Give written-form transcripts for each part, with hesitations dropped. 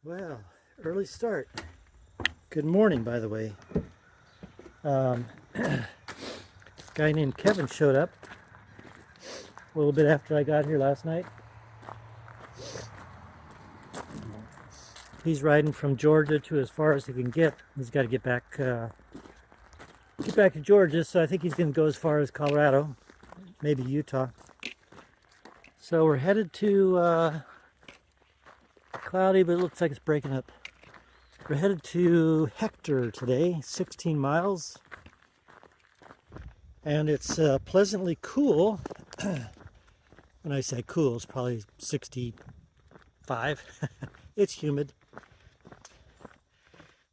Well, early start. Good morning, by the way. A guy named Kevin showed up a little bit after I got here last night. He's riding from Georgia to as far as he can get. He's got to get back to Georgia, so I think he's going to go as far as Colorado, maybe Utah. So we're headed to cloudy, but it looks like it's breaking up. We're headed to Hector today, 16 miles. And it's pleasantly cool. When I say cool, it's probably 65. It's humid.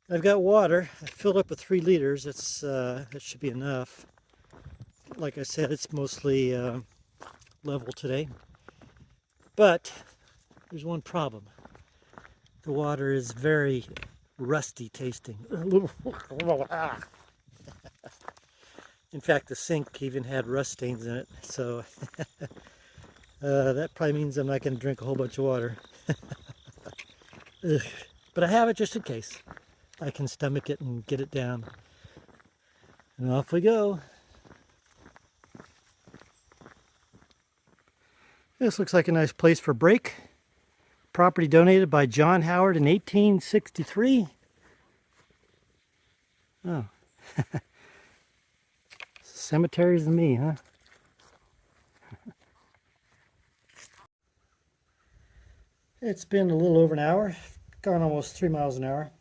I've got water. I filled up with 3 liters. That should be enough. Like I said, it's mostly level today. But there's one problem. The water is very rusty tasting. In fact, the sink even had rust stains in it, so that probably means I'm not going to drink a whole bunch of water. But I have it just in case. I can stomach it and get it down. And off we go. This looks like a nice place for a break. Property donated by John Howard in 1863. Oh. Cemeteries and me, huh? It's been a little over an hour. Gone almost 3 miles an hour.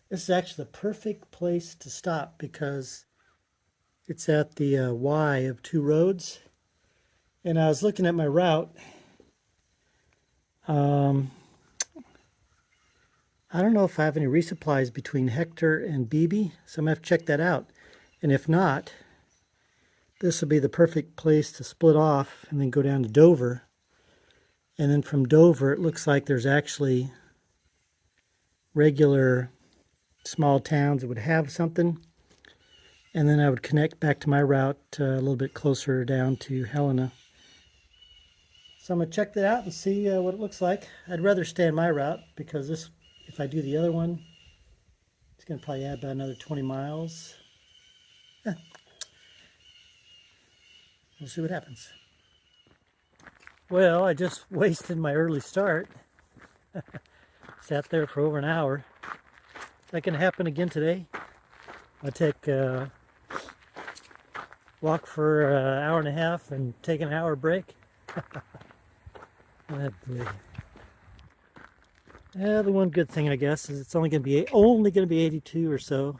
This is actually the perfect place to stop because it's at the Y of 2 roads. And I was looking at my route. I don't know if I have any resupplies between Hector and Beebe, so I'm going to have to check that out. And if not, this will be the perfect place to split off and then go down to Dover. And then from Dover, it looks like there's actually regular small towns that would have something. And then I would connect back to my route a little bit closer down to Helena. So I'm going to check that out and see what it looks like. I'd rather stay on my route because this, if I do the other one, it's going to probably add about another 20 miles. We'll see what happens. Well, I just wasted my early start. Sat there for over an hour. That can happen again today. I take a walk for an hour and a half and take an hour break. Yeah, the one good thing I guess is it's only going to be 82 or so,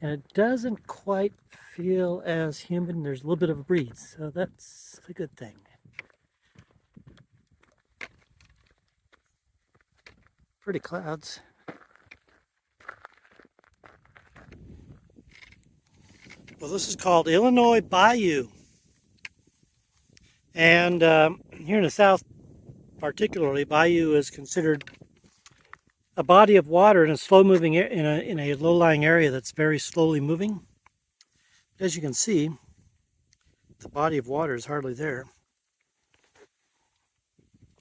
and it doesn't quite feel as humid. And there's a little bit of a breeze, so that's a good thing. Pretty clouds. Well, this is called Illinois Bayou, and here in the South, particularly, bayou is considered a body of water in a slow-moving in a low-lying area that's very slowly moving. As you can see, the body of water is hardly there.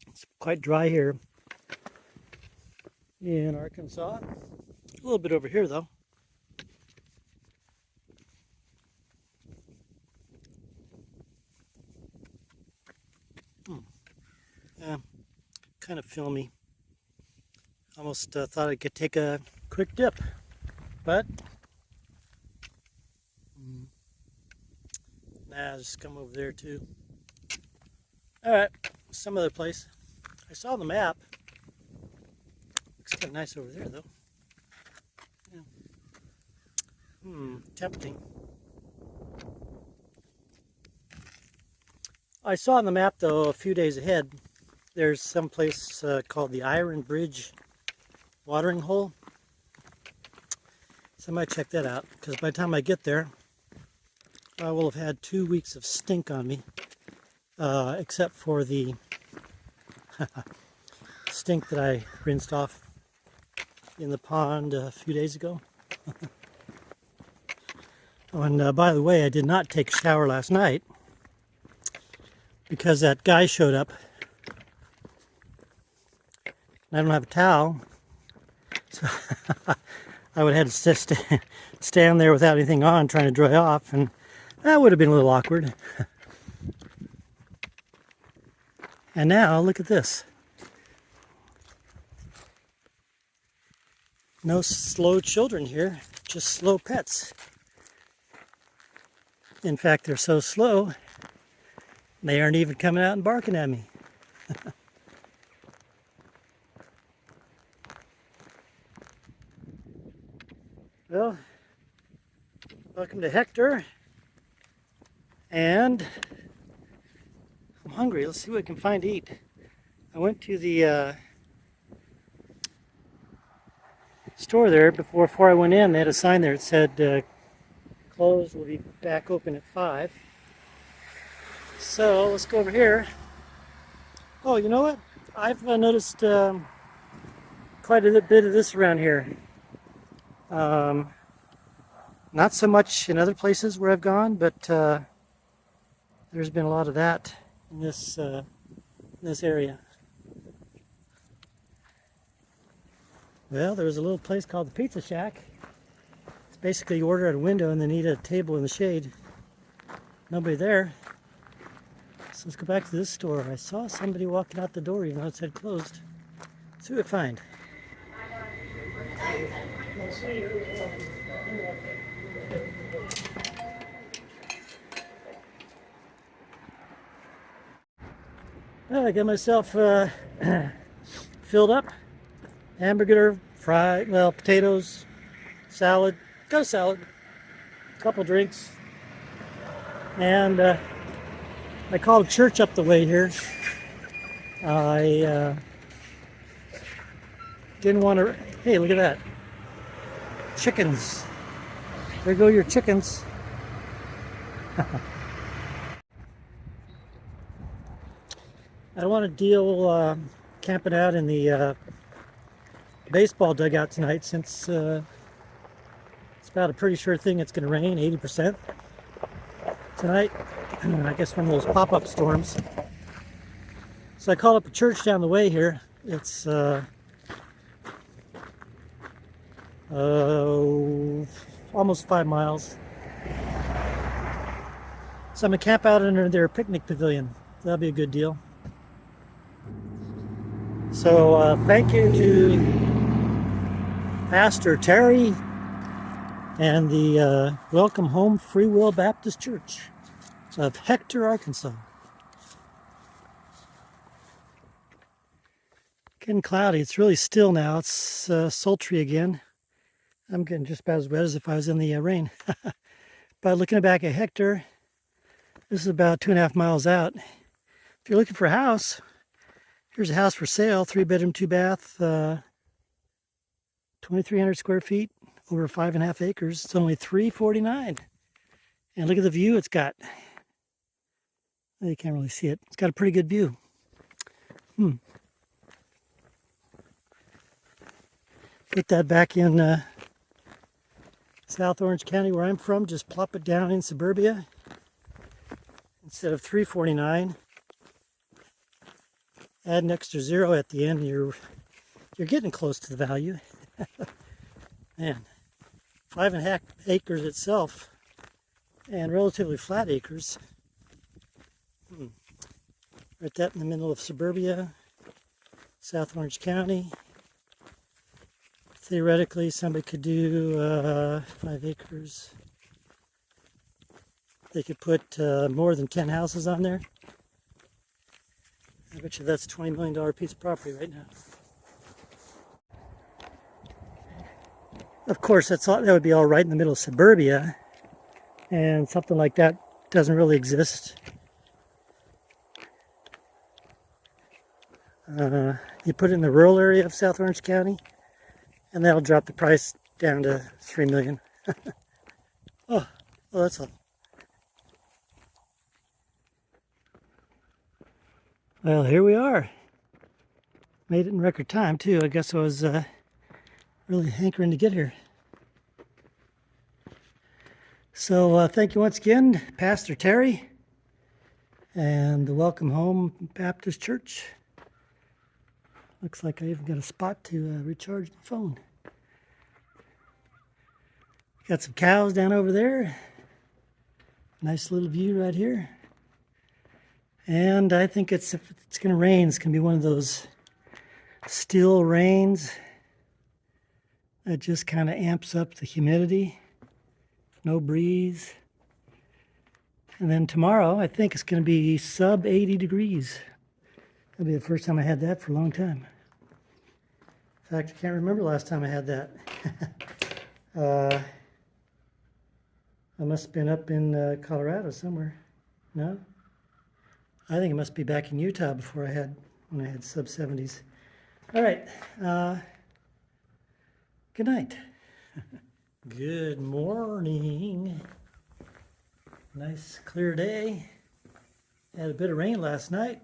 It's quite dry here in Arkansas. A little bit over here, though. Yeah, kind of filmy. Almost thought I could take a quick dip, but nah, just come over there too. All right, some other place. I saw the map. Looks kind of nice over there, though. Yeah. Tempting. I saw on the map, though, a few days ahead, there's some place called the Iron Bridge watering hole. So I might check that out, because by the time I get there, I will have had 2 weeks of stink on me, except for the stink that I rinsed off in the pond a few days ago. Oh, and by the way, I did not take a shower last night because that guy showed up and I don't have a towel, so I would have had to stand there without anything on trying to dry off, and that would have been a little awkward. And now, look at this. No slow children here, just slow pets. In fact, they're so slow, they aren't even coming out and barking at me. Well, welcome to Hector. And I'm hungry. Let's see what we can find to eat. I went to the store there before I went in. They had a sign there that said closed, will be back open at 5. So let's go over here. Oh, you know what? I've noticed quite a bit of this around here. Not so much in other places where I've gone, but there's been a lot of that in this area. Well, there was a little place called the Pizza Shack. It's basically you order at a window and then eat at a table in the shade. Nobody there. So let's go back to this store. I saw somebody walking out the door even though it said closed. Let's see what we find. Well, I got myself filled up. Hamburger, fried, well, potatoes, salad, got a salad, a couple drinks, and I called a church up the way here. I didn't want to, hey, look at that. Chickens. There go your chickens. I don't want to deal camping out in the baseball dugout tonight since it's about a pretty sure thing it's going to rain, 80% tonight. I guess one of those pop-up storms. So I called up a church down the way here. It's almost 5 miles. So I'm going to camp out under their picnic pavilion. That'll be a good deal. So thank you to Pastor Terry and the Welcome Home Free Will Baptist Church of Hector, Arkansas. Getting cloudy. It's really still now. It's sultry again. I'm getting just about as wet as if I was in the rain. But looking back at Hector, this is about 2.5 miles out. If you're looking for a house, here's a house for sale, 3-bedroom, 2-bath, 2,300 square feet, over 5.5 acres. It's only $349. And look at the view it's got. Well, you can't really see it. It's got a pretty good view. Put that back in South Orange County where I'm from. Just plop it down in suburbia. Instead of $349. Add an extra 0 at the end, you're getting close to the value. Man, 5.5 acres itself, and relatively flat acres. Right that in the middle of suburbia, South Orange County. Theoretically, somebody could do 5 acres. They could put more than 10 houses on there. I bet you that's a $20 million piece of property right now. Of course, that would be all right in the middle of suburbia, and something like that doesn't really exist. You put it in the rural area of South Orange County, and that'll drop the price down to $3 million. Oh, well, that's all. Well, here we are. Made it in record time, too. I guess I was really hankering to get here. So thank you once again, Pastor Terry and the Welcome Home Baptist Church Looks like I even got a spot to recharge my phone. Got some cows down over there. Nice little view right here. And I think if it's going to rain, it's going to be one of those still rains that just kind of amps up the humidity. No breeze. And then tomorrow, I think it's going to be sub 80 degrees. That'll be the first time I had that for a long time. In fact, I can't remember the last time I had that. I must have been up in Colorado somewhere. No? I think it must be back in Utah before when I had sub 70s. All right. Good night. Good morning. Nice clear day. Had a bit of rain last night,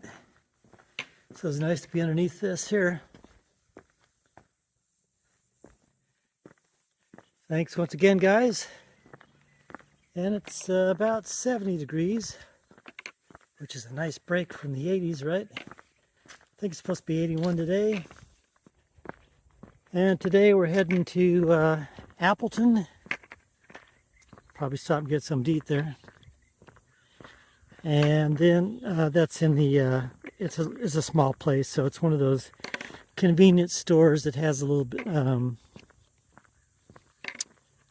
so it's nice to be underneath this here. Thanks once again, guys. And it's about 70 degrees, which is a nice break from the 80s, right? I think it's supposed to be 81 today. And today we're heading to Appleton. Probably stop and get something to eat there. And then that's in the, it's a small place, so it's one of those convenience stores that has a little bit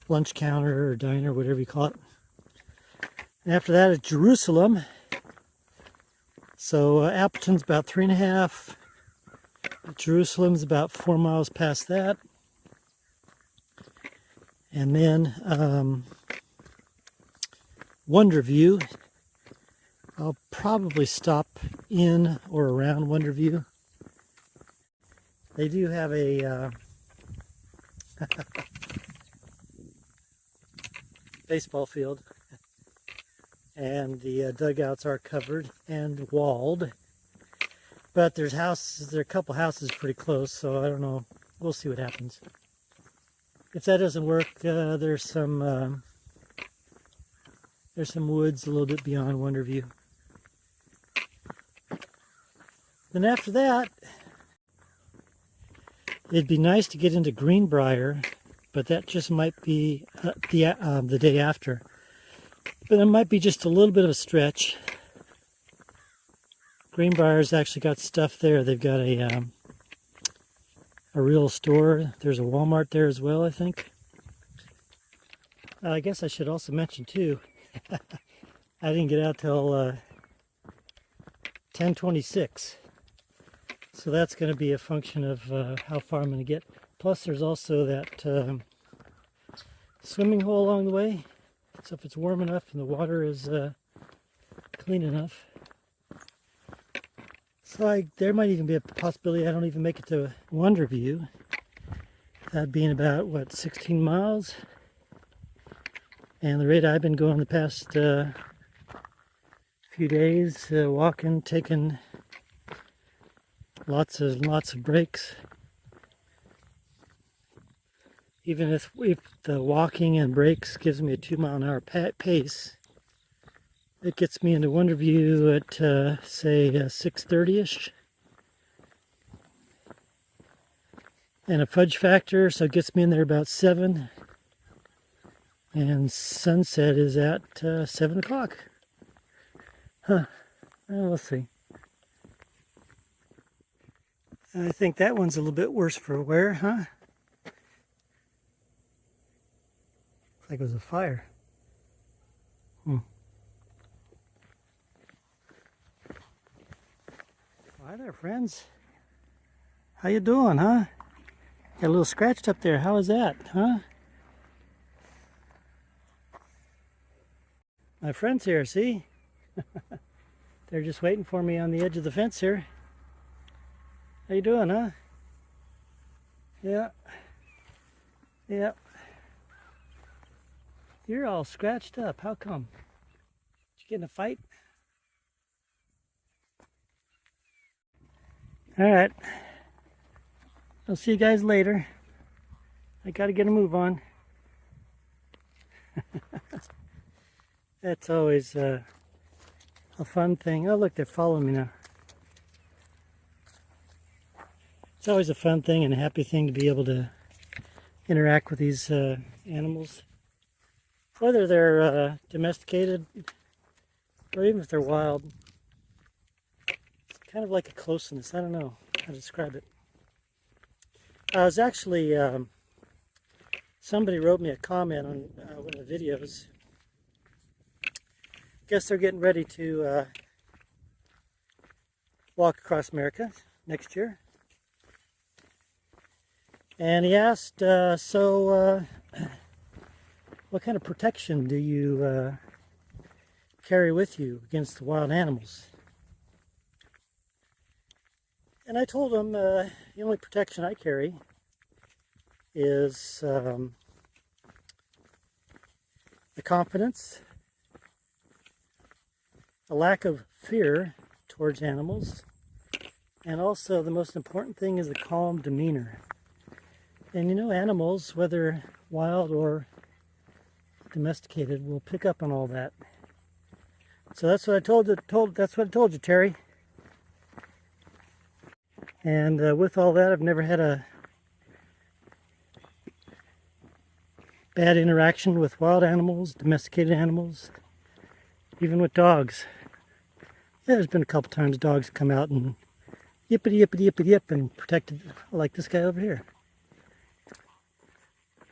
lunch counter or diner, whatever you call it. And after that is Jerusalem. So Appleton's about 3.5. Jerusalem's about 4 miles past that. And then Wonderview. I'll probably stop in or around Wonderview. They do have a baseball field, and the dugouts are covered and walled. But there's houses, there are a couple houses pretty close, so I don't know. We'll see what happens. If that doesn't work, there's some woods a little bit beyond Wonderview. Then after that, it'd be nice to get into Greenbrier, but that just might be the day after. But it might be just a little bit of a stretch. Greenbrier's actually got stuff there. They've got a real store. There's a Walmart there as well, I think. I guess I should also mention too, I didn't get out till 10:26. So that's going to be a function of how far I'm going to get. Plus there's also that swimming hole along the way. So if it's warm enough and the water is clean enough. So there might even be a possibility I don't even make it to Wonderview. That being about, what, 16 miles? And the rate I've been going the past few days, walking, taking lots of breaks. Even if the walking and breaks gives me a 2-mile-an-hour pace, it gets me into Wonderview at say 6:30ish, and a fudge factor, so it gets me in there about 7. And sunset is at 7 o'clock. Huh? Well, we'll see. I think that one's a little bit worse for wear, huh? Looks like it was a fire. Hi there, friends. How you doing, huh? Got a little scratched up there. How is that, huh? My friends here, see? They're just waiting for me on the edge of the fence here. How you doing, huh? Yeah. Yeah. You're all scratched up. How come? Did you get in a fight? All right. I'll see you guys later. I gotta get a move on. That's always a fun thing. Oh, look, they're following me now. It's always a fun thing and a happy thing to be able to interact with these animals, whether they're domesticated or even if they're wild. It's kind of like a closeness. I don't know how to describe it. I was actually, somebody wrote me a comment on one of the videos. Guess they're getting ready to walk across America next year. And he asked, what kind of protection do you carry with you against the wild animals? And I told him the only protection I carry is the confidence, a lack of fear towards animals, and also the most important thing is a calm demeanor. And you know, animals, whether wild or domesticated, will pick up on all that. So that's what I told you, Terry. And with all that, I've never had a bad interaction with wild animals, domesticated animals, even with dogs. Yeah, there's been a couple times dogs come out and yippity yippity yippity yip and protected, like this guy over here.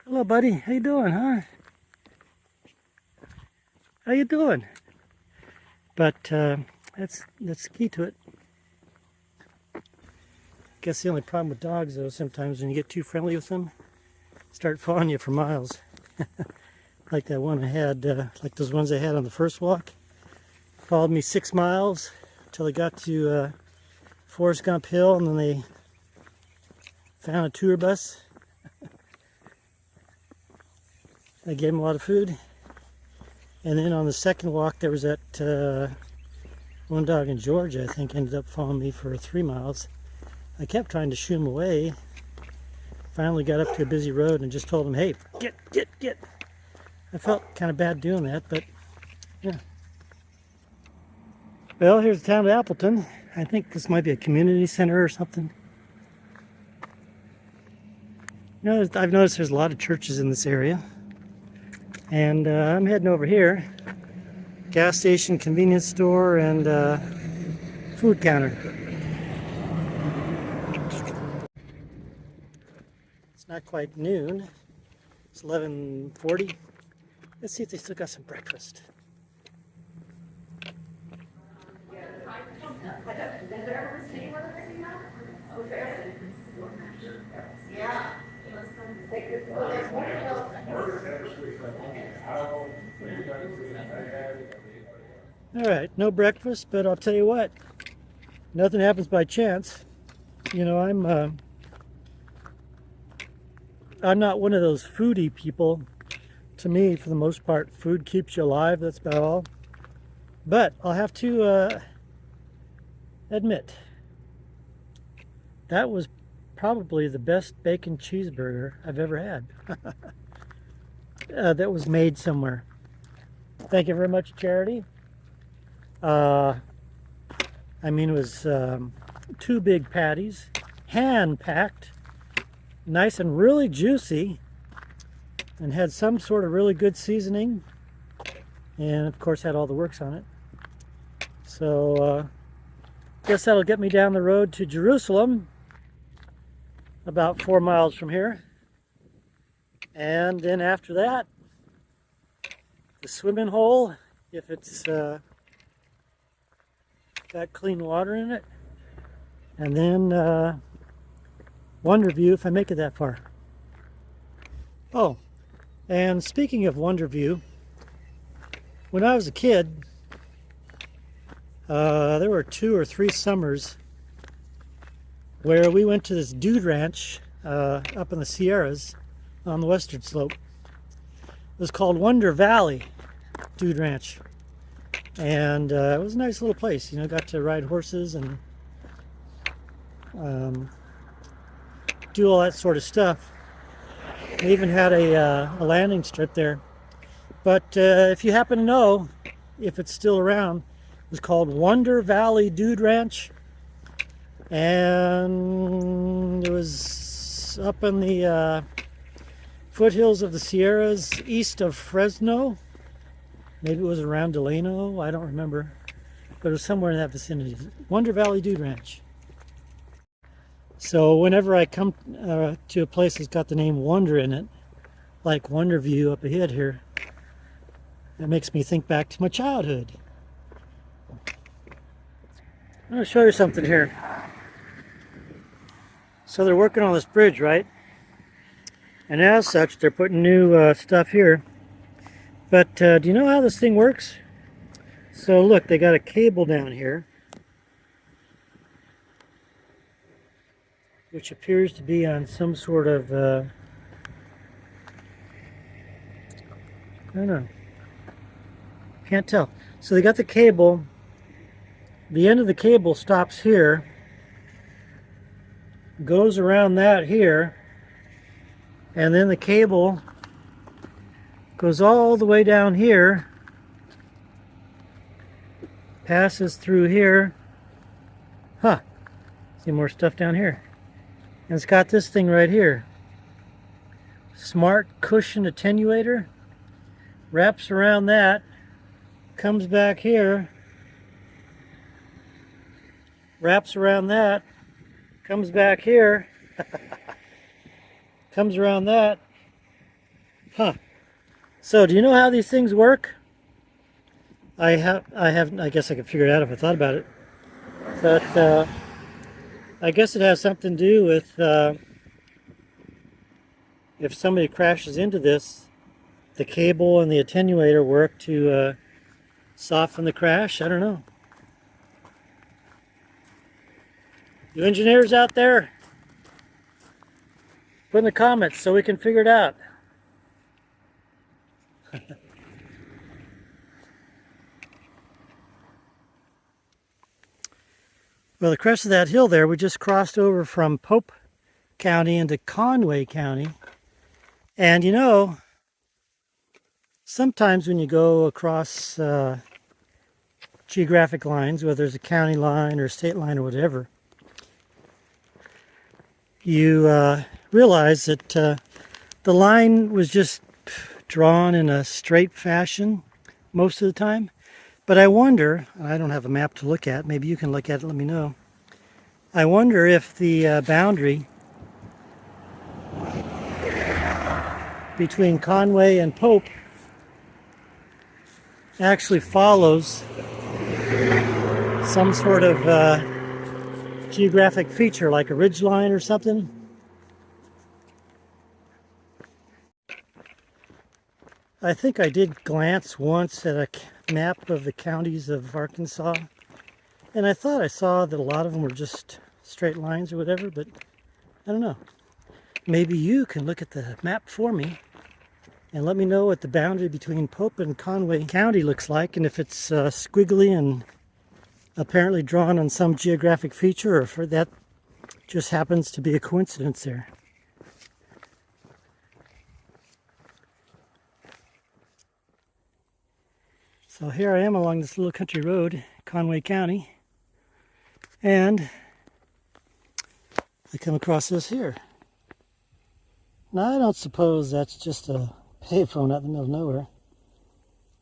Hello, buddy. How you doing, huh? How you doing? But that's the key to it. Guess the only problem with dogs, though, sometimes when you get too friendly with them, start following you for miles. Like that one I had, like those ones I had on the first walk. Followed me 6 miles until they got to Forrest Gump Hill, and then they found a tour bus. I gave them a lot of food. And then on the second walk, there was that one dog in Georgia, I think, ended up following me for 3 miles. I kept trying to shoo him away. Finally got up to a busy road and just told him, hey, get. I felt kind of bad doing that, but yeah. Well, here's the town of Appleton. I think this might be a community center or something. You know, I've noticed there's a lot of churches in this area. And I'm heading over here. Gas station, convenience store, and food counter. It's not quite noon. It's 11:40. Let's see if they still got some breakfast. All right, no breakfast, but I'll tell you what, nothing happens by chance. You know, I'm not one of those foodie people. To me, for the most part, food keeps you alive. That's about all. But I'll have to admit, that was probably the best bacon cheeseburger I've ever had. That was made somewhere. Thank you very much, Charity. I mean, it was 2 big patties, hand-packed, nice and really juicy, and had some sort of really good seasoning, and of course had all the works on it. So guess that'll get me down the road to Jerusalem, about 4 miles from here. And then after that, the swimming hole, if it's got clean water in it. And then Wonder View if I make it that far. Oh, and speaking of Wonder View, when I was a kid, there were 2 or 3 summers where we went to this dude ranch up in the Sierras on the western slope. It was called Wonder Valley Dude Ranch, and it was a nice little place. You know, got to ride horses and do all that sort of stuff. They even had a landing strip there. But if you happen to know, if it's still around, it was called Wonder Valley Dude Ranch. And was up in the foothills of the Sierras east of Fresno. Maybe it was around Delano, I don't remember. But it was somewhere in that vicinity. Wonder Valley Dude Ranch. So whenever I come to a place that's got the name Wonder in it, like Wonder View up ahead here, that makes me think back to my childhood. I'm going to show you something here. So they're working on this bridge, right? And as such, they're putting new stuff here. But do you know how this thing works? So look, they got a cable down here, which appears to be on some sort of, I don't know, can't tell. So they got the cable, the end of the cable stops here, goes around that here, and then the cable goes all the way down here, passes through here. Huh, see more stuff down here. And it's got this thing right here. Smart cushion attenuator. Wraps around that. Comes back here. Wraps around that. Comes back here. Comes around that. Huh. So do you know how these things work? I guess I could figure it out if I thought about it. But I guess it has something to do with if somebody crashes into this, the cable and the attenuator work to soften the crash. I don't know. You engineers out there, put in the comments so we can figure it out. Well, the crest of that hill there, we just crossed over from Pope County into Conway County. And you know, sometimes when you go across geographic lines, whether it's a county line or a state line or whatever, you realize that the line was just drawn in a straight fashion most of the time. But I wonder, I don't have a map to look at, maybe you can look at it, let me know. I wonder if the boundary between Conway and Pope actually follows some sort of geographic feature, like a ridge line or something. I think I did glance once at a map of the counties of Arkansas, and I thought I saw that a lot of them were just straight lines or whatever, but I don't know. Maybe you can look at the map for me and let me know what the boundary between Pope and Conway County looks like, and if it's squiggly and apparently drawn on some geographic feature, or if that just happens to be a coincidence there. So here I am along this little country road, Conway County, and I come across this here. Now I don't suppose that's just a payphone out in the middle of nowhere.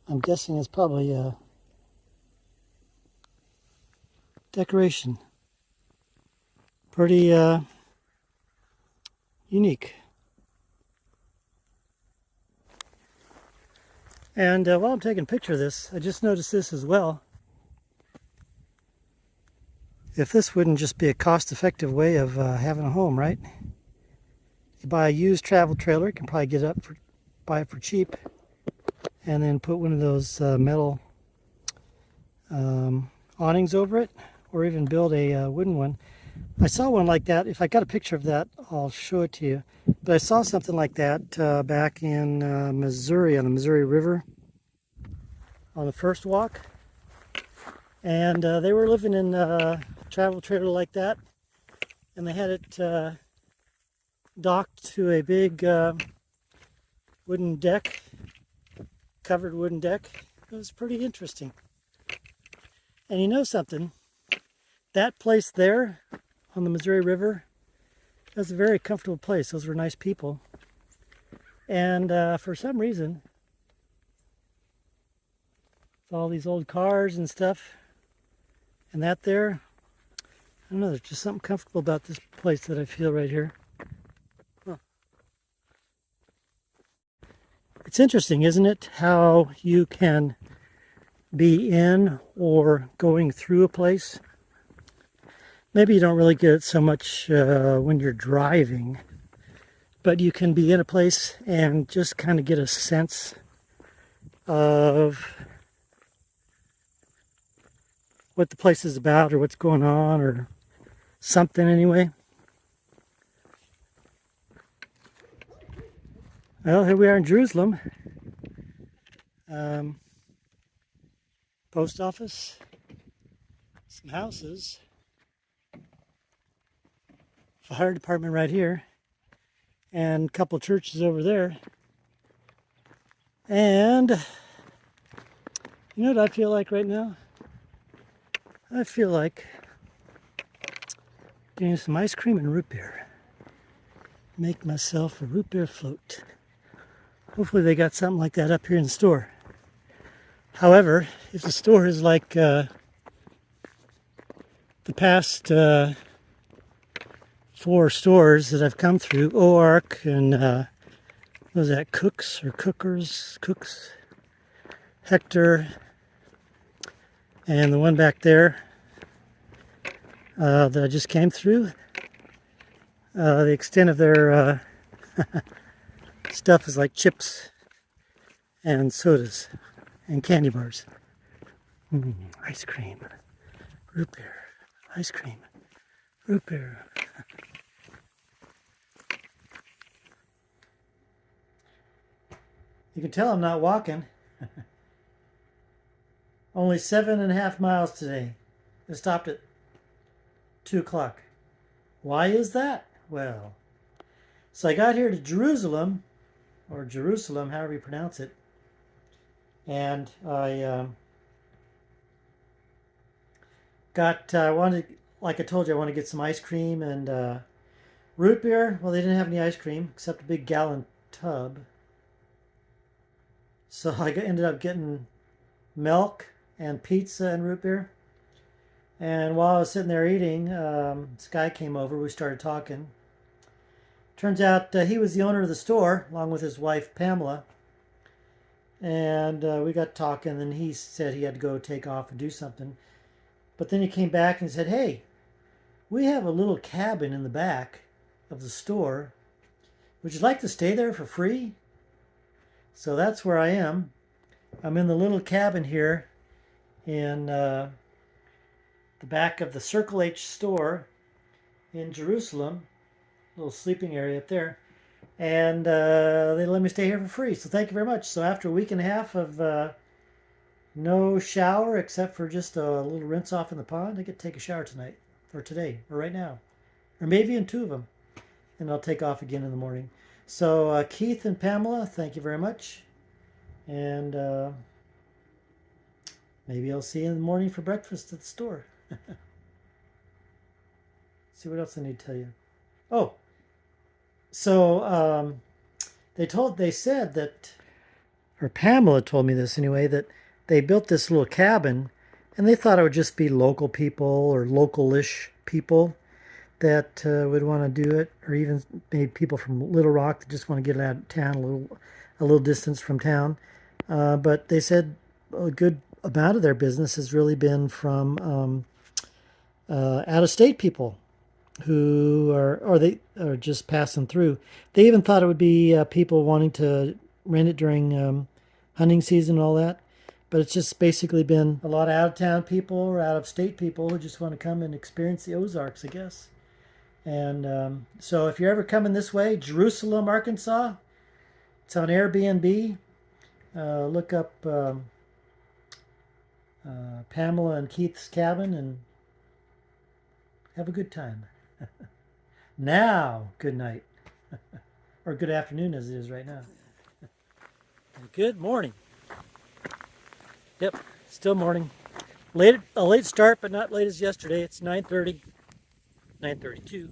I'm guessing it's probably a decoration. Pretty unique. And while I'm taking a picture of this, I just noticed this as well. If this wouldn't just be a cost-effective way of having a home, right? You buy a used travel trailer, you can probably get it buy it for cheap, and then put one of those metal awnings over it, or even build a wooden one. I saw one like that. If I got a picture of that, I'll show it to you. But I saw something like that back in Missouri, on the Missouri River, on the first walk. And they were living in a travel trailer like that. And they had it docked to a big wooden deck, covered wooden deck. It was pretty interesting. And you know something? That place there on the Missouri River, It was a very comfortable place. Those were nice people. And for some reason, with all these old cars and stuff, and that there, I don't know, there's just something comfortable about this place that I feel right here. Huh. It's interesting, isn't it, how you can be in or going through a place. Maybe you don't really get it so much when you're driving, but you can be in a place and just kind of get a sense of what the place is about or what's going on or something anyway. Well, here we are in Jerusalem. Post office, some houses, fire department right here, and a couple churches over there. And you know what I feel like right now? I feel like getting some ice cream and root beer. Make myself a root beer float. Hopefully they got something like that up here in the store. However, if the store is like the past 4 stores that I've come through, OARC and what was that, Cooks, Hector, and the one back there that I just came through, the extent of their stuff is like chips and sodas and candy bars. Ice cream, root beer, ice cream, root beer. You can tell I'm not walking. Only 7.5 miles today. I stopped at 2 o'clock. Why is that? Well, so I got here to Jerusalem, or Jerusalem, however you pronounce it, and I wanted, like I told you, I want to get some ice cream and root beer. Well, they didn't have any ice cream except a big gallon tub. So I ended up getting milk and pizza and root beer. And while I was sitting there eating, this guy came over. We started talking. Turns out he was the owner of the store, along with his wife, Pamela. And we got talking, and he said he had to go take off and do something. But then he came back and said, hey, we have a little cabin in the back of the store. Would you like to stay there for free? So that's where I am. I'm in the little cabin here in the back of the Circle H store in Jerusalem. Little sleeping area up there. And they let me stay here for free. So thank you very much. So after a week and a half of no shower except for just a little rinse off in the pond, I get to take a shower tonight, or today, or right now. Or maybe in 2 of them. And I'll take off again in the morning. So Keith and Pamela, thank you very much. And maybe I'll see you in the morning for breakfast at the store. See what else I need to tell you. Oh, so they said that, or Pamela told me this anyway, that they built this little cabin and they thought it would just be local people or local-ish people that would want to do it, or even maybe people from Little Rock that just want to get out of town a little distance from town. But they said a good amount of their business has really been from out-of-state people who are just passing through. They even thought it would be people wanting to rent it during hunting season and all that. But it's just basically been a lot of out-of-town people or out-of-state people who just want to come and experience the Ozarks, I guess. And so if you're ever coming this way, Jerusalem, Arkansas, it's on Airbnb. Look up Pamela and Keith's cabin and have a good time. Now, good night. Or good afternoon as it is right now. Good morning. Yep, still morning. A late start, but not late as yesterday. It's 9:30. 9:32.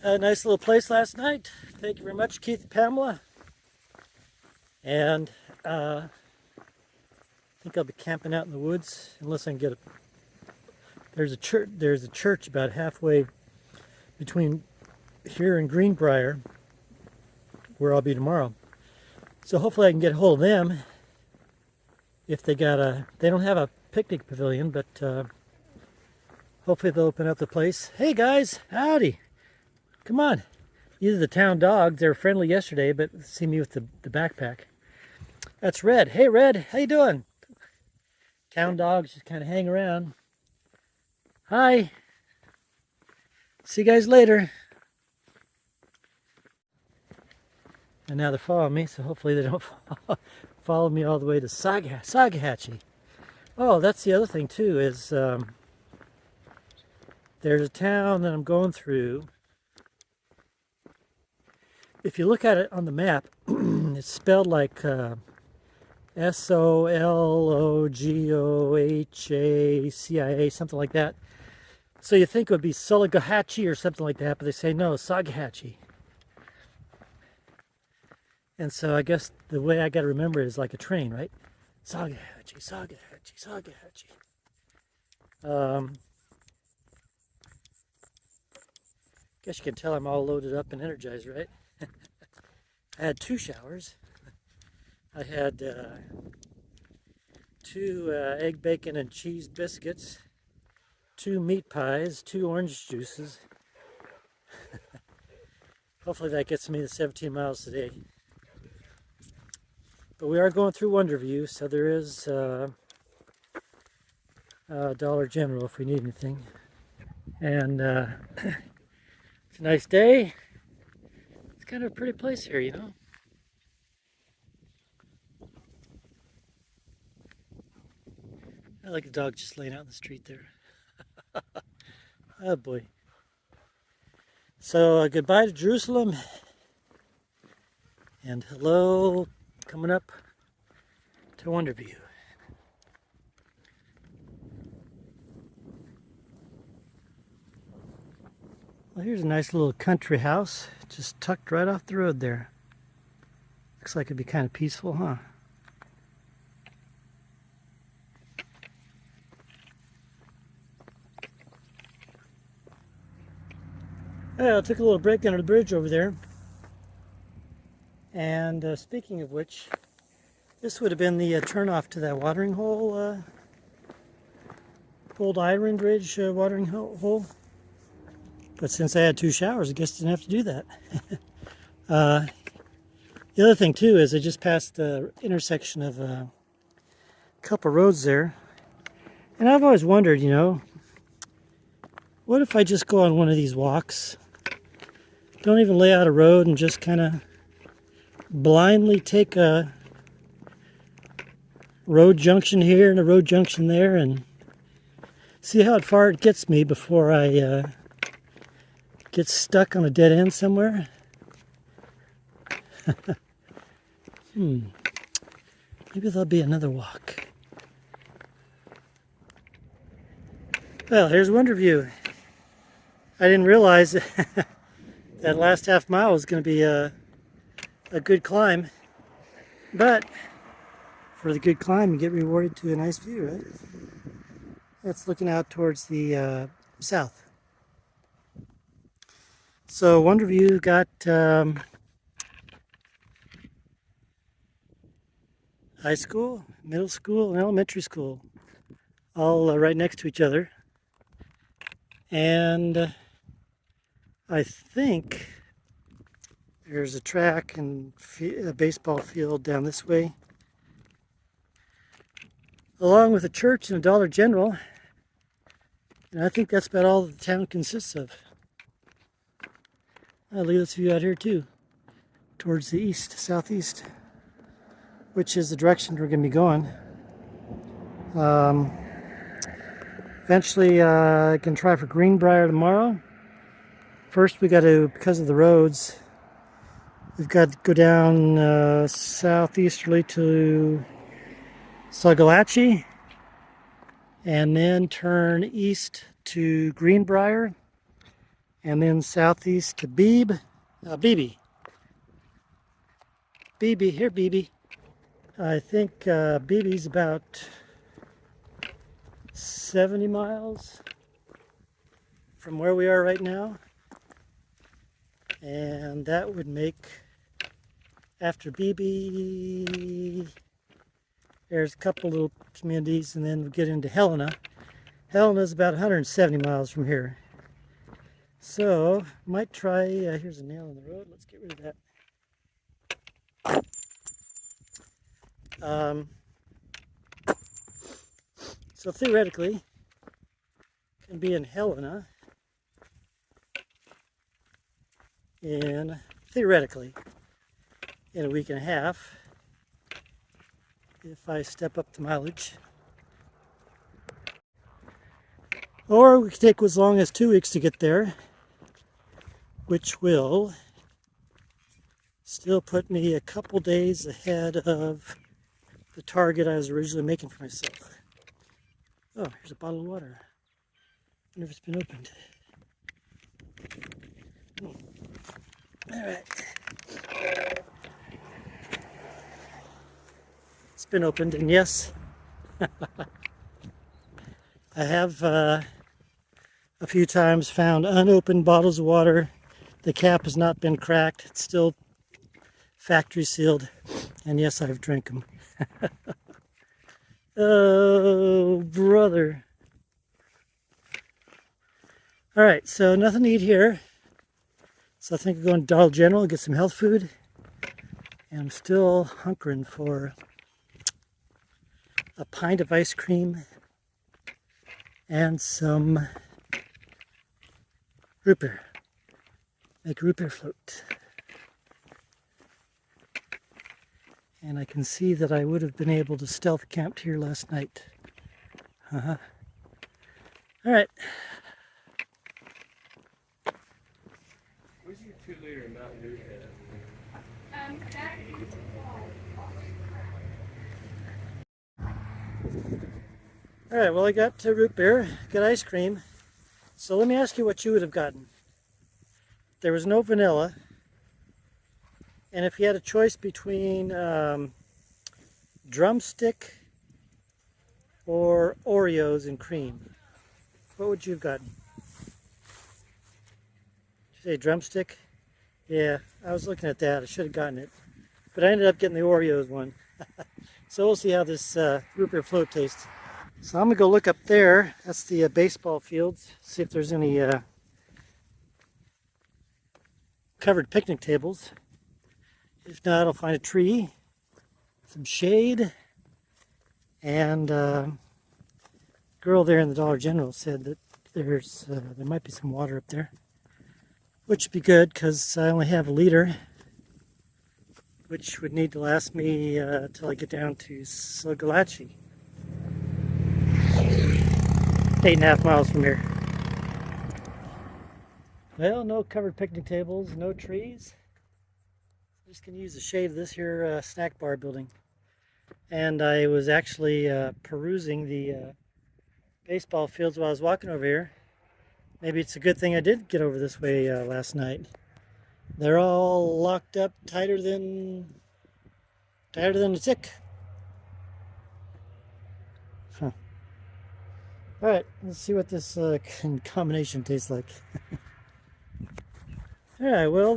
A nice little place last night. Thank you very much, Keith and Pamela. And I think I'll be camping out in the woods unless I can get a. There's a church. There's a church about halfway between here and Greenbrier, where I'll be tomorrow. So hopefully I can get a hold of them. If they got a, they don't have a picnic pavilion, but hopefully they'll open up the place. Hey guys, howdy! Come on. These are the town dogs. They were friendly yesterday, but see me with the backpack. That's Red. Hey Red, how you doing? Town dogs just kind of hang around. Hi. See you guys later. And now they're following me, so hopefully they don't follow me all the way to Sagahatchee. Oh, that's the other thing too, is there's a town that I'm going through. If you look at it on the map, it's spelled like Sologhohacia, something like that. So you think it would be Sologhohachi or something like that, but they say no, Sagahatchee. And so I guess the way I got to remember it is like a train, right? Sagahatchee, Sagahatchee, Sagahatchee. Guess you can tell I'm all loaded up and energized, right? I had 2 showers. I had 2 egg, bacon, and cheese biscuits, 2 meat pies, 2 orange juices. Hopefully that gets me the 17 miles today. But we are going through Wonderview, so there is Dollar General if we need anything. And it's a nice day. It's kind of a pretty place here, you know. I like the dog just laying out in the street there. Oh boy. So goodbye to Jerusalem. And hello, coming up to Wonderview. Well, here's a nice little country house, just tucked right off the road there. Looks like it'd be kind of peaceful, huh? Well, I took a little break under the bridge over there. And speaking of which, this would have been the turnoff to that watering hole, Old Iron Bridge watering hole. But since I had 2 showers, I guess I didn't have to do that. The other thing too is I just passed the intersection of a couple roads there. And I've always wondered, you know, what if I just go on one of these walks, don't even lay out a road and just kind of blindly take a road junction here and a road junction there and see how far it gets me before I get stuck on a dead end somewhere. Maybe there'll be another walk. Well, here's Wonderview. I didn't realize that last half mile was going to be a good climb, but for the good climb you get rewarded to a nice view, right? That's looking out towards the south. So Wonderview got high school, middle school, and elementary school all right next to each other. And I think there's a track and a baseball field down this way, along with a church and a Dollar General. And I think that's about all the town consists of. Look at this view out here too, towards the east, southeast, which is the direction we're going to be going. Eventually I can try for Greenbrier tomorrow. First we got to, because of the roads, we've got to go down southeasterly to Sagahatchee and then turn east to Greenbrier and then southeast to Beebe. Beebe, here Beebe. I think Beebe's about 70 miles from where we are right now. And that would make, after Beebe, there's a couple little communities, and then we get into Helena. Helena's about 170 miles from here. So, might try, here's a nail in the road, let's get rid of that. So theoretically, can be in Helena theoretically in a week and a half if I step up the mileage. Or we could take as long as 2 weeks to get there, which will still put me a couple days ahead of the target I was originally making for myself. Oh, here's a bottle of water. I wonder if it's been opened. All right. It's been opened, and yes, I have a few times found unopened bottles of water. The cap has not been cracked. It's still factory sealed, and yes, I've drank them. Oh, brother. All right, so nothing to eat here. So I think I'm going to Dollar General and get some health food. And I'm still hunkering for a pint of ice cream and some root beer. Make root beer float. And I can see that I would have been able to stealth camp here last night. All right. Where's your 2-liter Mountain Dew All right, well, I got root beer, got ice cream. So let me ask you what you would have gotten. There was no vanilla. And if you had a choice between drumstick or Oreos and cream, what would you have gotten? Did you say drumstick? Yeah, I was looking at that. I should have gotten it. But I ended up getting the Oreos one. So we'll see how this root beer float tastes. So I'm going to go look up there. That's the baseball fields. See if there's any covered picnic tables. If not, I'll find a tree, some shade, and girl there in the Dollar General said that there might be some water up there, which would be good because I only have a liter, which would need to last me till I get down to Sogalachi, 8.5 miles from here. Well, no covered picnic tables, no trees. I'm just going to use the shade of this here snack bar building. And I was actually perusing the baseball fields while I was walking over here. Maybe it's a good thing I did get over this way last night. They're all locked up tighter than a tick. Huh. All right, let's see what this combination tastes like. All right, well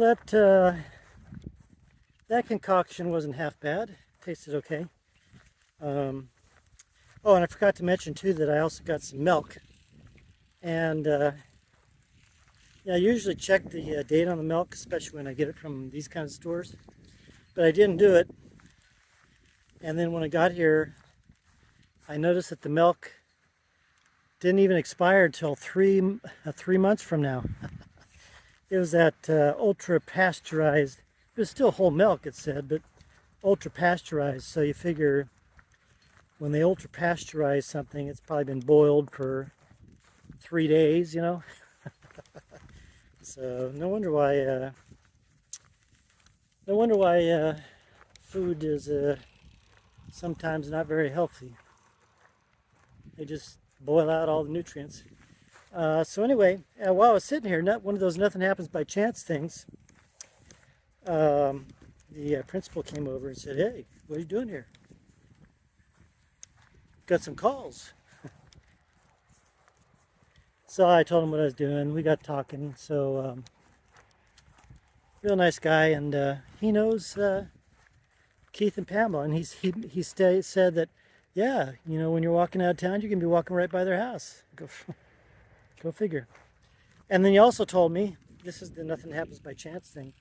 that concoction wasn't half bad. Tasted okay. Oh, and I forgot to mention too that I also got some milk. And yeah, I usually check the date on the milk, especially when I get it from these kind of stores. But I didn't do it. And then when I got here, I noticed that the milk didn't even expire until 3 months from now. It was that ultra pasteurized. It was still whole milk, it said, but ultra pasteurized. So you figure when they ultra pasteurize something, it's probably been boiled for 3 days, you know. So no wonder why food is sometimes not very healthy. They just boil out all the nutrients. So anyway, while I was sitting here, not one of those nothing happens by chance things, the principal came over and said, "Hey, what are you doing here? Got some calls." So I told him what I was doing. We got talking. So real nice guy, and he knows Keith and Pamela, and said that, yeah, you know, when you're walking out of town, you can be walking right by their house. Go figure. And then he also told me, this is the nothing happens by chance thing.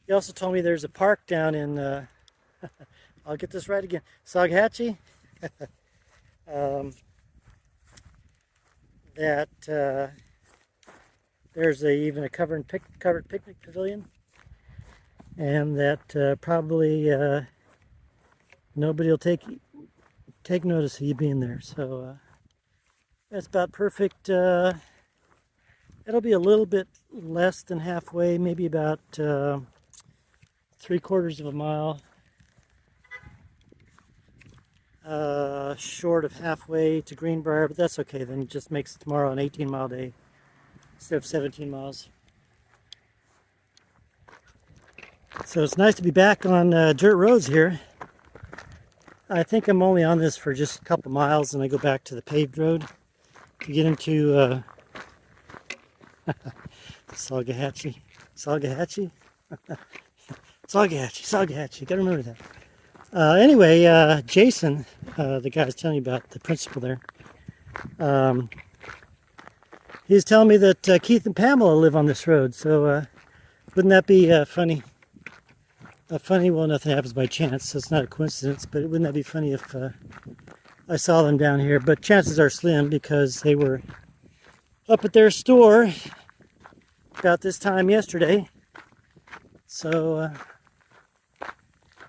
He also told me there's a park down in, I'll get this right again, Saghatchee, that there's even a covered picnic pavilion, and that probably nobody will take notice of you being there. So that's about perfect. It'll be a little bit less than halfway, maybe about 3/4 of a mile short of halfway to Greenbrier, but that's okay. Then it just makes tomorrow an 18-mile day instead of 17 miles. So it's nice to be back on dirt roads here. I think I'm only on this for just a couple miles, and I go back to the paved road to get into Salgahatchee. Salgahatchee? Salgahatchee. Gotta remember that. Anyway, Jason, the guy I was telling you about, the principal there, he's telling me that Keith and Pamela live on this road. So wouldn't that be funny? Well, nothing happens by chance, so it's not a coincidence, but wouldn't that be funny if I saw them down here? But chances are slim, because they were up at their store about this time yesterday. So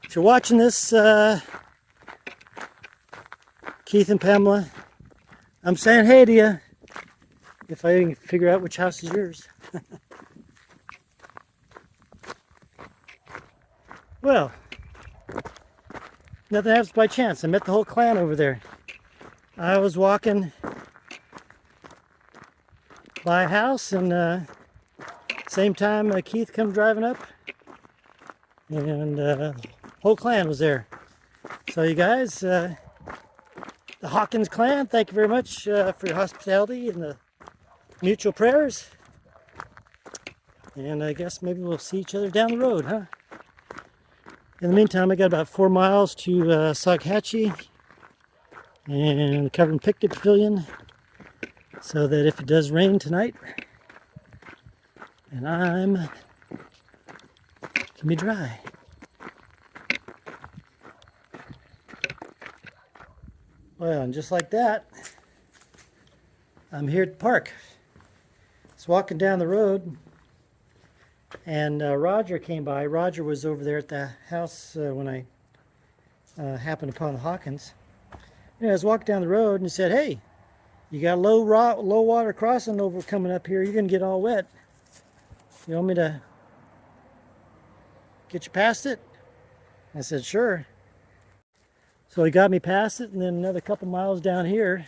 if you're watching this, Keith and Pamela, I'm saying hey to you, if I can figure out which house is yours. Well, nothing happens by chance. I met the whole clan over there. I was walking by a house, and same time Keith come driving up, and the whole clan was there. So you guys, the Hawkins clan, thank you very much for your hospitality and the mutual prayers. And I guess maybe we'll see each other down the road, huh? In the meantime, I got about 4 miles to Saghatchee and the covered picnic pavilion, so that if it does rain tonight, and can be dry. Well, and just like that, I'm here at the park. Just walking down the road, and Roger came by. Roger was over there at the house when I happened upon the Hawkins. You know, I was walking down the road, and he said, "Hey, you got a low water crossing over coming up here. You're gonna get all wet. You want me to get you past it?" I said, "Sure." So he got me past it, and then another couple miles down here,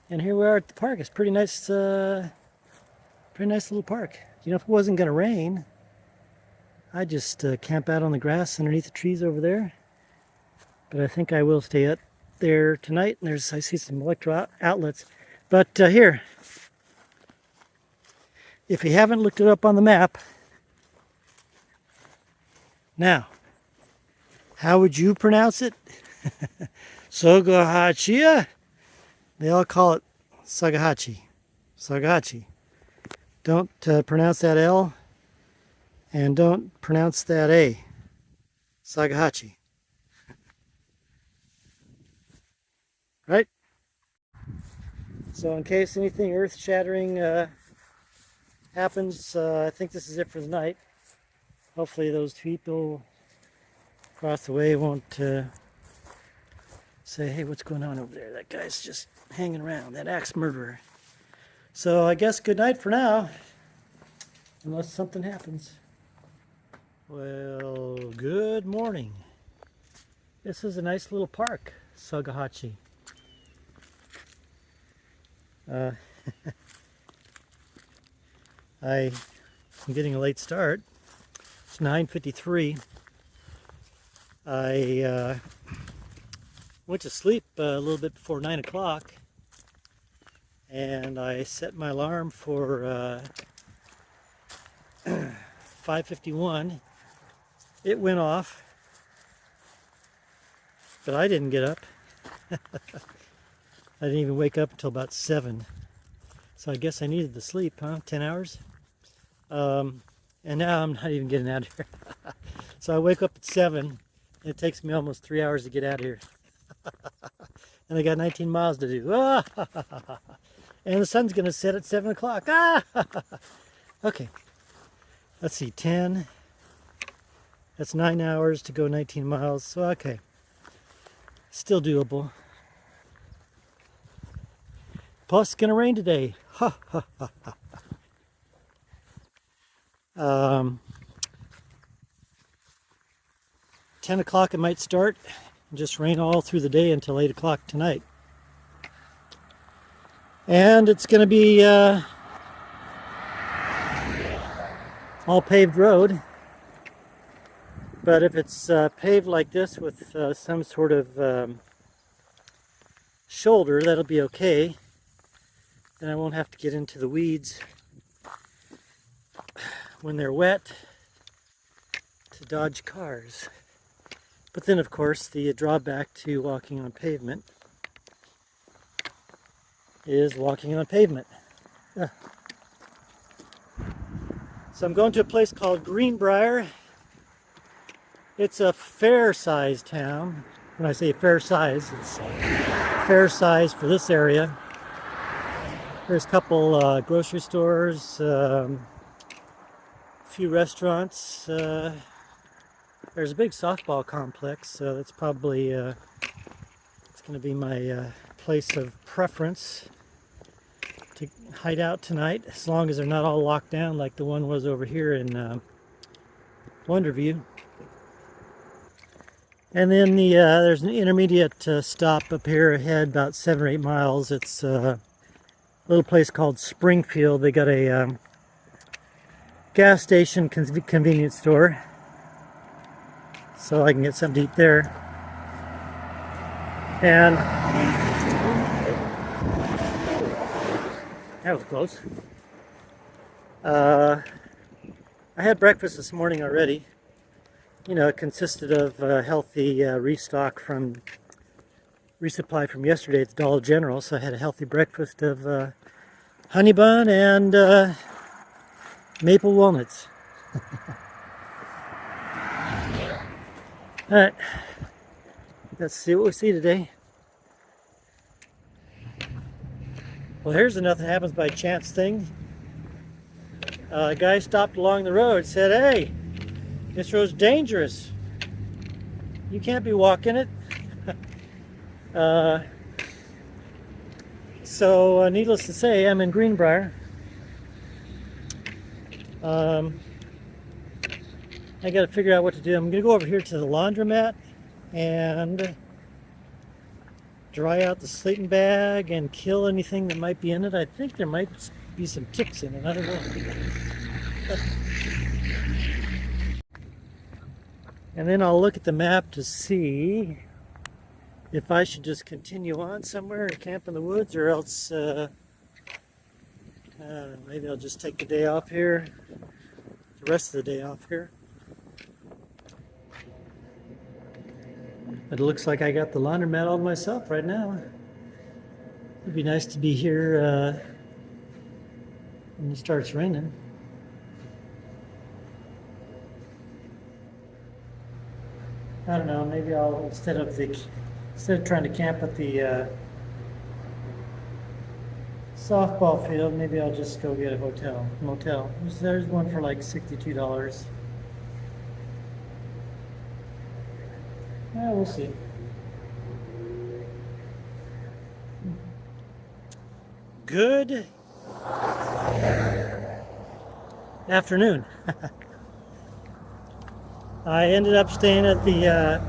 and here we are at the park. It's pretty nice little park. You know, if it wasn't going to rain, I'd just camp out on the grass underneath the trees over there. But I think I will stay up there tonight. And I see some electro outlets. But here, if you haven't looked it up on the map, now, how would you pronounce it? Saghatchee. They all call it Saghatchee. Saghatchee. Don't pronounce that L, and don't pronounce that A. Saghatchee. Right? So in case anything earth-shattering happens, I think this is it for the night. Hopefully those people across the way won't say, "Hey, what's going on over there? That guy's just hanging around, that axe murderer." So I guess good night for now, unless something happens. Well, good morning. This is a nice little park, Saghatchee. I'm getting a late start. It's 9:53. I went to sleep a little bit before 9 o'clock, and I set my alarm for 5:51. It went off, but I didn't get up. I didn't even wake up until about 7. So I guess I needed the sleep, huh? 10 hours? And now I'm not even getting out of here. So I wake up at 7, and it takes me almost 3 hours to get out of here. And I got 19 miles to do. And the sun's going to set at 7 o'clock. Okay. Let's see, 10. That's 9 hours to go 19 miles. So, okay. Still doable. Plus, it's going to rain today. 10 o'clock it might start and just rain all through the day until 8 o'clock tonight. And it's going to be all paved road. But if it's paved like this with some sort of shoulder, that'll be okay. Then I won't have to get into the weeds when they're wet to dodge cars. But then, of course, the drawback to walking on pavement is walking on pavement. So I'm going to a place called Greenbrier. It's a fair-sized town. When I say fair size, it's fair size for this area. There's a couple grocery stores, a few restaurants. There's a big softball complex, so that's probably it's going to be my place of preference to hide out tonight, as long as they're not all locked down like the one was over here in Wonderview. And then there's an intermediate stop up here ahead, about 7 or 8 miles. It's a little place called Springfield. They got a gas station convenience store, so I can get something to eat there. And that was close. I had breakfast this morning already. You know, it consisted of a healthy resupply from yesterday at the Dollar General. So I had a healthy breakfast of honey bun and maple walnuts. All right, let's see what we see today. Well, here's a nothing happens by chance thing. A guy stopped along the road, said, "Hey, this road's dangerous. You can't be walking it." So needless to say, I'm in Greenbrier. I got to figure out what to do. I'm going to go over here to the laundromat and dry out the sleeping bag and kill anything that might be in it. I think there might be some ticks in it. I don't know. And then I'll look at the map to see if I should just continue on somewhere and camp in the woods, or else maybe I'll just take the day off here, the rest of the day off here. It looks like I got the laundromat all to myself right now. It'd be nice to be here when it starts raining. I don't know, maybe I'll, instead of trying to camp at the softball field, maybe I'll just go get a motel. There's one for like $62. Yeah, we'll see. Good afternoon. I ended up staying at the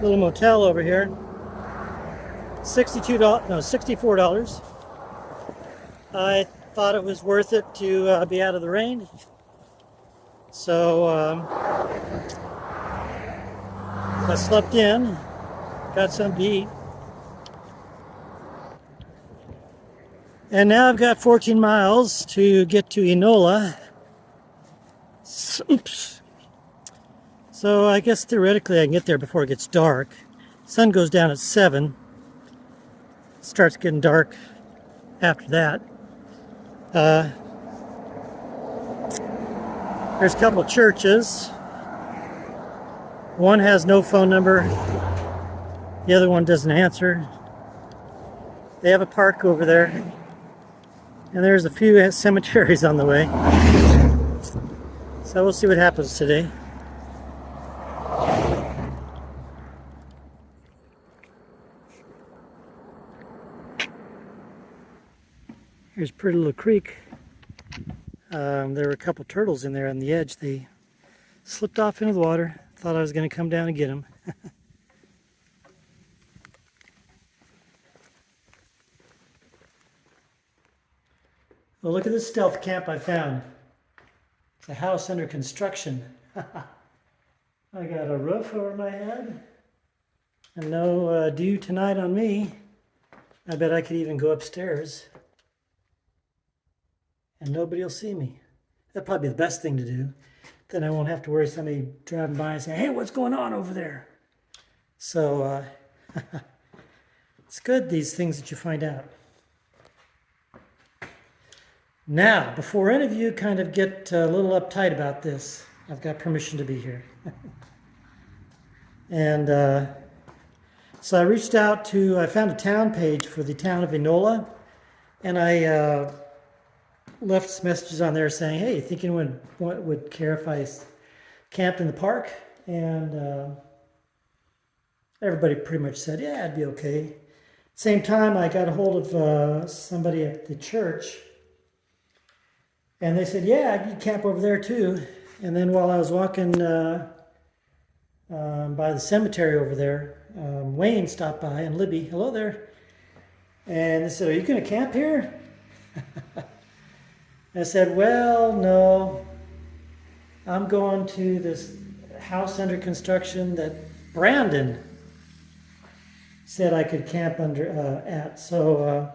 little motel over here. $62, no, $64. I thought it was worth it to be out of the rain. So I slept in, got something to eat. And now I've got 14 miles to get to Enola. Oops. So I guess theoretically I can get there before it gets dark. Sun goes down at 7. It starts getting dark after that. There's a couple of churches. One has no phone number. The other one doesn't answer. They have a park over there. And there's a few cemeteries on the way. So we'll see what happens today. Here's a pretty little creek. There were a couple turtles in there on the edge. They slipped off into the water. Thought I was going to come down and get them. Well, look at this stealth camp I found. It's a house under construction. I got a roof over my head and no dew tonight on me. I bet I could even go upstairs and nobody will see me. That'd probably be the best thing to do. Then I won't have to worry somebody driving by and saying, hey, what's going on over there? So it's good, these things that you find out. Now, before any of you kind of get a little uptight about this, I've got permission to be here. And so I reached out to, I found a town page for the town of Enola, and I left some messages on there saying, hey, think anyone would care if I camped in the park? And everybody pretty much said, yeah, it'd be okay. Same time, I got a hold of somebody at the church, and they said, yeah, I could camp over there too. And then while I was walking by the cemetery over there, Wayne stopped by, and Libby, hello there. And they said, are you going to camp here? I said, well, no. I'm going to this house under construction that Brandon said I could camp under at. So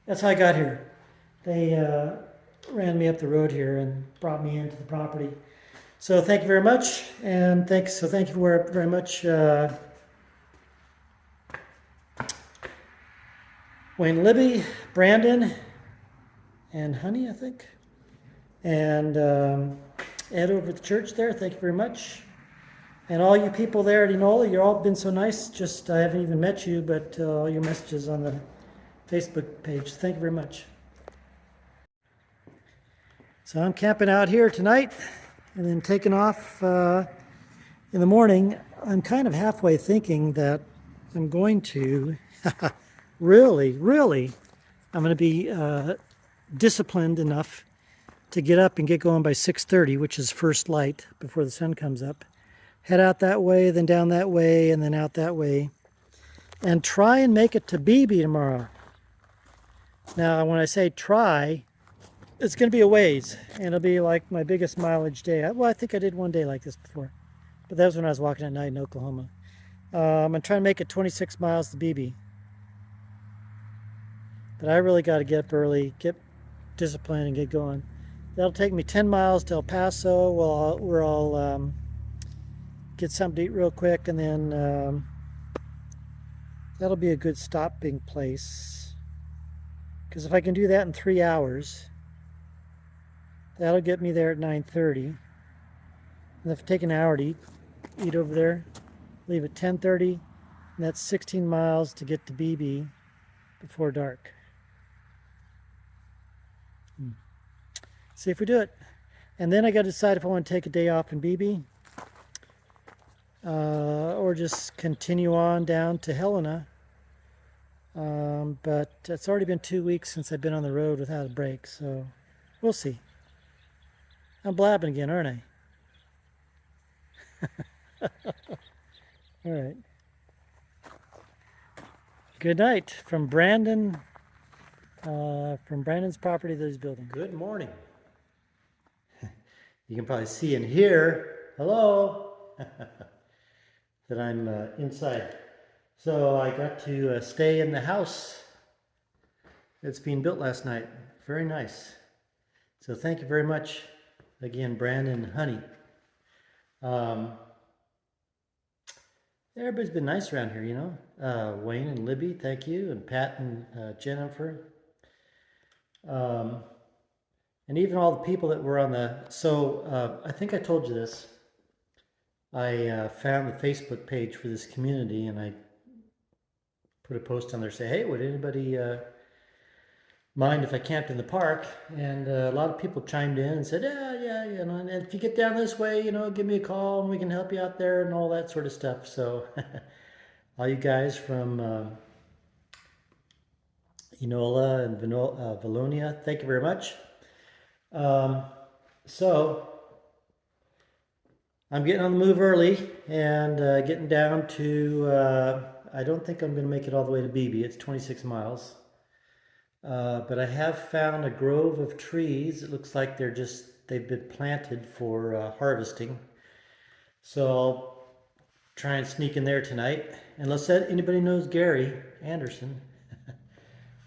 that's how I got here. They ran me up the road here and brought me into the property. So thank you very much, and thank you very much, Wayne, Libby, Brandon, and Honey, I think, and Ed over at the church there. Thank you very much, and all you people there at Enola. You've all been so nice. Just I haven't even met you, but all your messages on the Facebook page. Thank you very much. So I'm camping out here tonight and then taking off in the morning. I'm kind of halfway thinking that I'm going to really, I'm going to be disciplined enough to get up and get going by 6:30, which is first light before the sun comes up. Head out that way, then down that way, and then out that way. And try and make it to BB tomorrow. Now, when I say try, it's going to be a ways, and it'll be like my biggest mileage day. Well, I think I did one day like this before, but that was when I was walking at night in Oklahoma. I'm trying to make it 26 miles to BB. But I really got to get up early, get disciplined, and get going. That'll take me 10 miles to El Paso, where I'll get something to eat real quick, and then that'll be a good stopping place. Because if I can do that in 3 hours, that'll get me there at 9:30. And if I take an hour to eat over there, leave at 10:30, and that's 16 miles to get to BB before dark. See if we do it. And then I got to decide if I want to take a day off in BB or just continue on down to Helena. But it's already been 2 weeks since I've been on the road without a break, so we'll see. I'm blabbing again, aren't I? All right. Good night from Brandon, from Brandon's property that he's building. Good morning. You can probably see and hear, hello, that I'm inside. So I got to stay in the house that's being built last night. Very nice. So thank you very much again, Brandon and Honey. Everybody's been nice around here, you know. Wayne and Libby, thank you, and Pat and Jennifer. And even all the people that were on the, so I think I told you this. I found the Facebook page for this community, and I put a post on there, say, hey, would anybody mind if I camped in the park? And a lot of people chimed in and said, yeah, you know, and if you get down this way, you know, give me a call and we can help you out there and all that sort of stuff. So all you guys from Enola and Valonia, thank you very much. So I'm getting on the move early and getting down to, I don't think I'm going to make it all the way to BB. It's 26 miles. But I have found a grove of trees. It looks like they've been planted for harvesting. So I'll try and sneak in there tonight. Unless anybody knows Gary Anderson,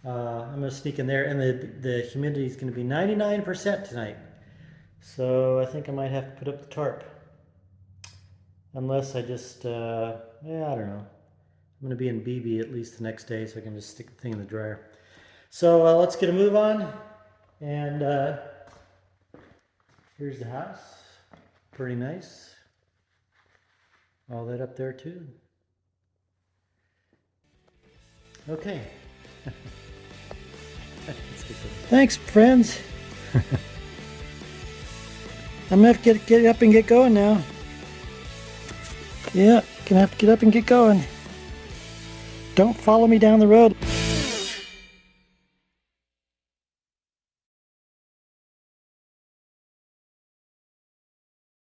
I'm going to sneak in there. And the humidity is going to be 99% tonight. So I think I might have to put up the tarp. Unless I just, yeah, I don't know. I'm going to be in BB at least the next day, so I can just stick the thing in the dryer. So let's get a move on, and here's the house, pretty nice, all that up there too. Okay. Thanks, friends. I'm gonna have to get up and get going now. Yeah, gonna have to get up and get going. Don't follow me down the road.